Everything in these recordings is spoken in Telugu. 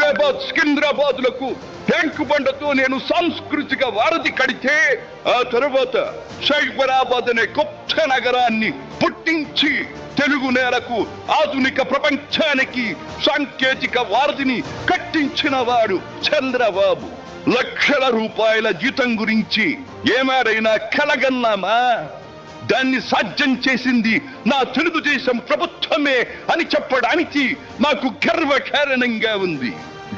హైదరాబాద్ సికింద్రాబాద్ లకు ట్యాంకు బండతో నేను సాంస్కృతిక వారధి కడితే, ఆ తర్వాత సైబరాబాద్ అనే కొత్త నగరాన్ని పుట్టించి తెలుగు నేలకు ఆధునిక ప్రపంచానికి సాంకేతిక వారధిని కట్టించిన వాడు చంద్రబాబు. లక్షల రూపాయల జీతం గురించి ఏమారైనా కలగన్నామా? దాన్ని సాధ్యం చేసింది నా తెలుగుదేశం ప్రభుత్వమే అని చెప్పడానికి నాకు గర్వకారణంగా ఉంది.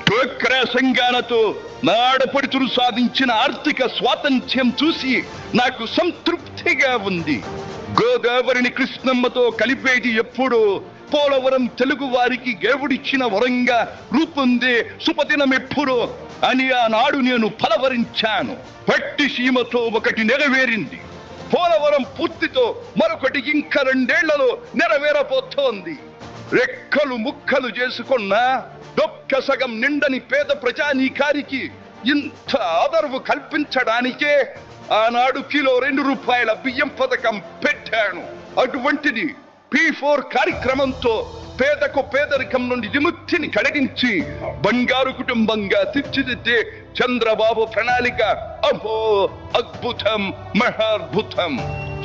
డ్వాక్రా సంఘాలతో నా ఆడపడుచులు సాధించిన ఆర్థిక స్వాతంత్ర్యం చూసి నాకు సంతృప్తిగా ఉంది. గోదావరిని కృష్ణమ్మతో కలిపేది ఎప్పుడో పోలవరం తెలుగు వారికి దేవుడిచ్చిన వరంగా రూపొందే శుభదినం ఎప్పుడో అని ఆనాడు నేను పలవరించాను. పట్టిసీమతో ఒకటి నెరవేరింది. పోలవరం పూర్తితో మరొకటి ఇంకా 2 ఏళ్లలో నెరవేరబోతోంది. రెక్కలు ముక్కలు చేసుకున్న డొక్క సగం నిండని పేద ప్రజానీకారికి ఇంత ఆదరవు కల్పించడానికే ఆనాడు కిలో 2 రూపాయల బియ్యం పథకం పెట్టాను. అటువంటిది P4 కార్యక్రమంతో పేదకు పేదరికం నుండి విముక్తిని కలిగించి బంగారు కుటుంబంగా తీర్చిదిద్దే చంద్రబాబు ప్రణాళిక అబ్బో అద్భుతం, మహాద్భుతం.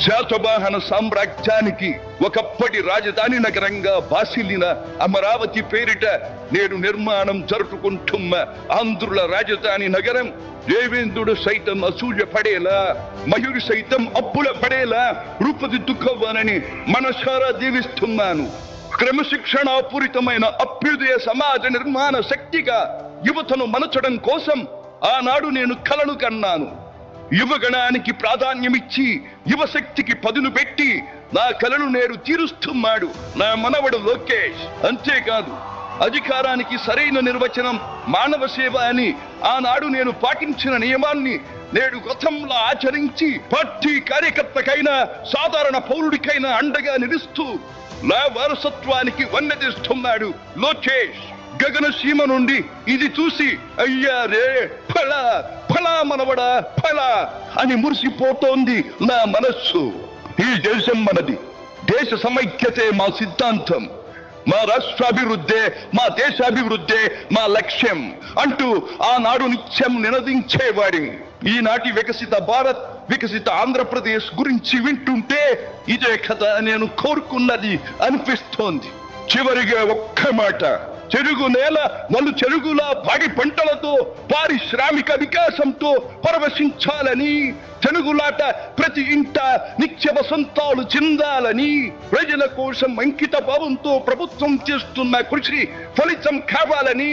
శాతవాహన సామ్రాజ్యానికి ఒకప్పటి రాజధాని నగరంగా బాసిల్లిన అమరావతి పేరిట నేడు నిర్మాణం జరుపుకుంటున్న ఆంధ్రుల రాజధాని నగరం దేవేంద్రుడు సైతం అసూయ పడేలా, మయూరి సైతం అప్పుల పడేలా రూపుదిద్దుకోవాలని మనసారా దీవిస్తున్నాను. క్రమశిక్షణాపూరితమైన అభ్యుదయ సమాజ నిర్మాణ శక్తిగా యువతను మలచడం కోసం ఆనాడు నేను కలలు కన్నాను. యువగణానికి ప్రాధాన్యమిచ్చి యువశక్తికి పదును పెట్టి నా కలను నేడు తీరుస్తున్నాడు నా మనవడు లోకేష్. అంతేకాదు, అధికారానికి సరైన నిర్వచనం మానవ సేవ అని ఆనాడు నేను పాటించిన నియమాన్ని నేడు గతంలో ఆచరించి పార్టీ కార్యకర్తకైనా సాధారణ పౌరుడికైనా అండగా నిలుస్తూ నా వారసత్వానికి వన్నెదిస్తున్నాడు లోకేష్. గగన సీమ నుండి ఇది చూసి అయ్యా రే ఫలా ఫలా మనవడా ఫలా అని మురిసిపోతోంది నా మనస్సు. ఈ దేశం మనది, దేశ సమైక్యతే మా సిద్ధాంతం, మా రాష్ట్రాభివృద్ధే మా దేశాభివృద్ధే మా లక్ష్యం అంటూ ఆనాడు నిత్యం నినదించేవాడి. ఈనాటి వికసిత భారత్, వికసిత ఆంధ్రప్రదేశ్ గురించి వింటుంటే ఇదే కదా నేను కోరుకున్నది అనిపిస్తోంది. చివరిగా ఒక్క మాట, చెరుగు నేల వాళ్ళు చెరుగులా పాడి పంటలతో పారిశ్రామిక వికాసంతో పరవశించాలని, తెలుగులాట ప్రతి ఇంట నిత్య వసంతాలు చెందాలని, ప్రజల కోసం అంకిత భావంతో ప్రభుత్వం చేస్తున్న కృషి ఫలితం కావాలని